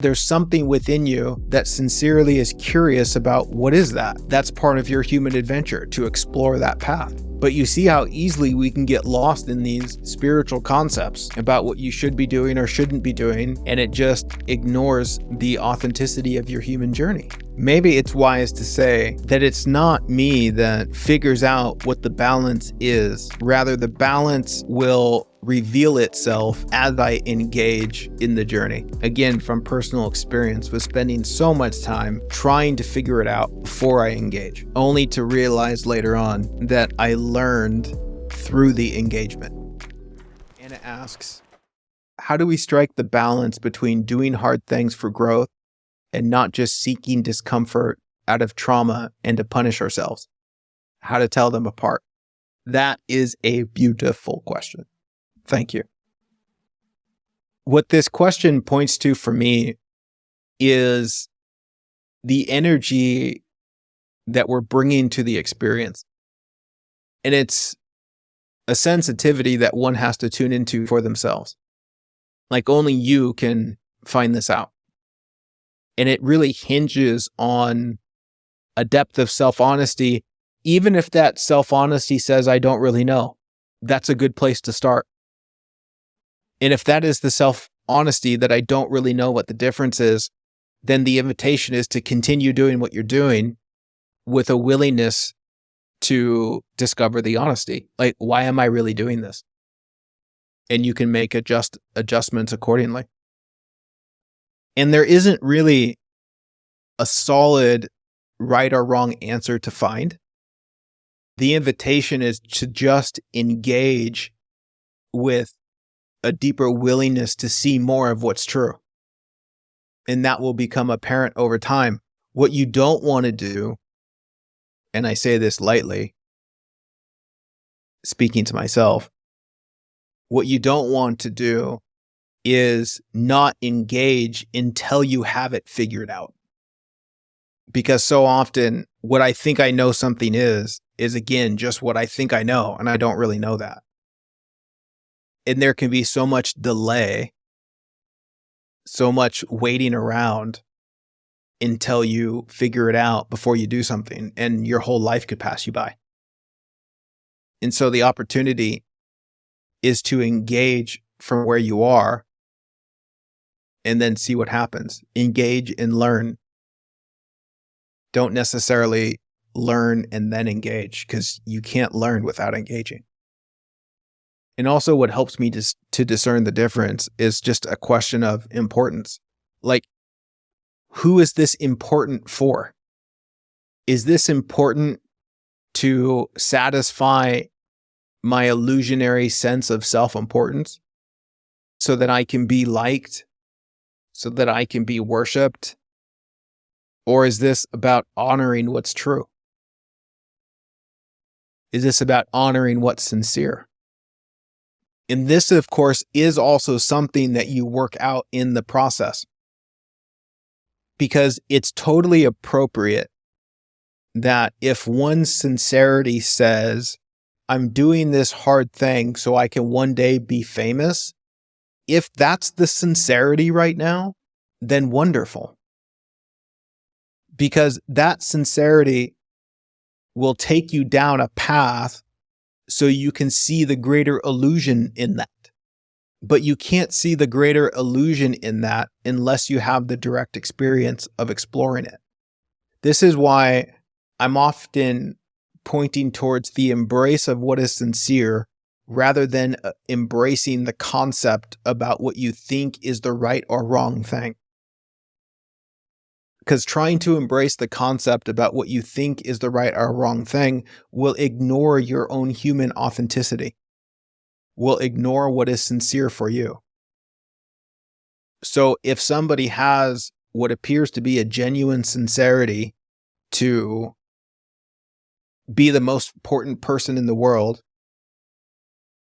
There's something within you that sincerely is curious about what is that. That's part of your human adventure, to explore that path. But you see how easily we can get lost in these spiritual concepts about what you should be doing or shouldn't be doing, and it just ignores the authenticity of your human journey. Maybe it's wise to say that it's not me that figures out what the balance is. Rather, the balance will reveal itself as I engage in the journey. Again, from personal experience with spending so much time trying to figure it out before I engage, only to realize later on that I learned through the engagement. Anna asks, how do we strike the balance between doing hard things for growth and not just seeking discomfort out of trauma and to punish ourselves? How to tell them apart? That is a beautiful question. Thank you. What this question points to for me is the energy that we're bringing to the experience. And it's a sensitivity that one has to tune into for themselves. Like only you can find this out. And it really hinges on a depth of self-honesty. Even if that self-honesty says, I don't really know, that's a good place to start. And if that is the self-honesty that I don't really know what the difference is, then the invitation is to continue doing what you're doing with a willingness to discover the honesty. Like, why am I really doing this? And you can make adjustments accordingly. And there isn't really a solid right or wrong answer to find. The invitation is to just engage with a deeper willingness to see more of what's true. And that will become apparent over time. What you don't want to do, and I say this lightly, speaking to myself, what you don't want to do is not engage until you have it figured out. Because so often what I think I know something is again, just what I think I know, and I don't really know that. And there can be so much delay, so much waiting around until you figure it out before you do something, and your whole life could pass you by. And so the opportunity is to engage from where you are and then see what happens. Engage and learn. Don't necessarily learn and then engage, because you can't learn without engaging. And also what helps me to discern the difference is just a question of importance. Like, who is this important for? Is this important to satisfy my illusionary sense of self-importance so that I can be liked, so that I can be worshiped? Or is this about honoring what's true? Is this about honoring what's sincere? And this, of course, is also something that you work out in the process, because it's totally appropriate that if one's sincerity says, I'm doing this hard thing so I can one day be famous, if that's the sincerity right now, then wonderful. Because that sincerity will take you down a path so you can see the greater illusion in that. But you can't see the greater illusion in that unless you have the direct experience of exploring it. This is why I'm often pointing towards the embrace of what is sincere rather than embracing the concept about what you think is the right or wrong thing. Because trying to embrace the concept about what you think is the right or wrong thing will ignore your own human authenticity, will ignore what is sincere for you. So if somebody has what appears to be a genuine sincerity to be the most important person in the world,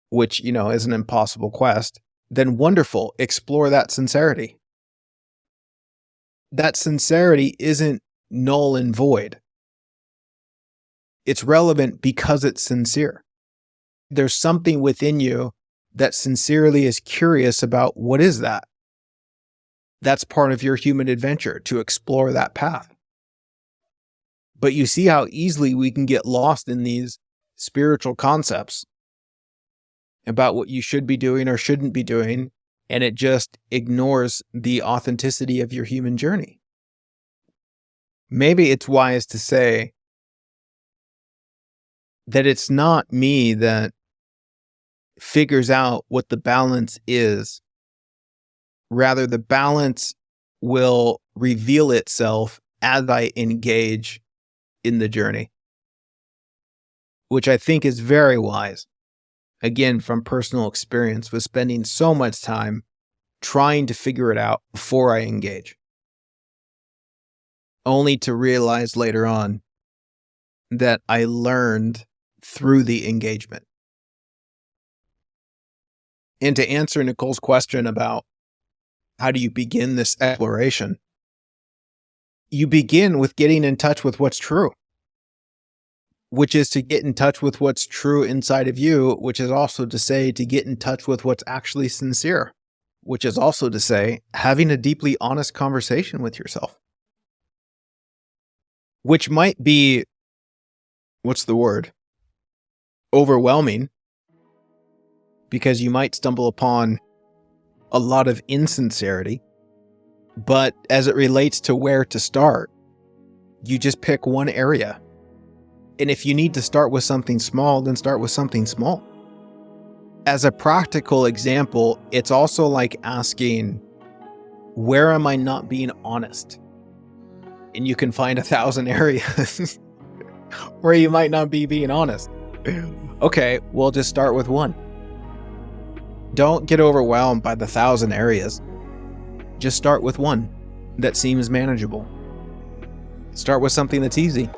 which, is an impossible quest, then wonderful, explore that sincerity. That sincerity isn't null and void. It's relevant because it's sincere. There's something within you that sincerely is curious about what is that. That's part of your human adventure, to explore that path. But you see how easily we can get lost in these spiritual concepts about what you should be doing or shouldn't be doing, and it just ignores the authenticity of your human journey. Maybe it's wise to say that it's not me that figures out what the balance is. Rather, the balance will reveal itself as I engage in the journey, which I think is very wise. Again, from personal experience with spending so much time trying to figure it out before I engage, only to realize later on that I learned through the engagement. And to answer Nicole's question about how do you begin this exploration, you begin with getting in touch with what's true, which is to get in touch with what's true inside of you, which is also to say to get in touch with what's actually sincere, which is also to say having a deeply honest conversation with yourself, which might be, overwhelming, because you might stumble upon a lot of insincerity. But as it relates to where to start, you just pick one area. And if you need to start with something small, then start with something small. As a practical example, it's also like asking, where am I not being honest? And you can find 1,000 areas where you might not be being honest. Okay, we'll just start with one. Don't get overwhelmed by the 1,000 areas. Just start with one that seems manageable. Start with something that's easy.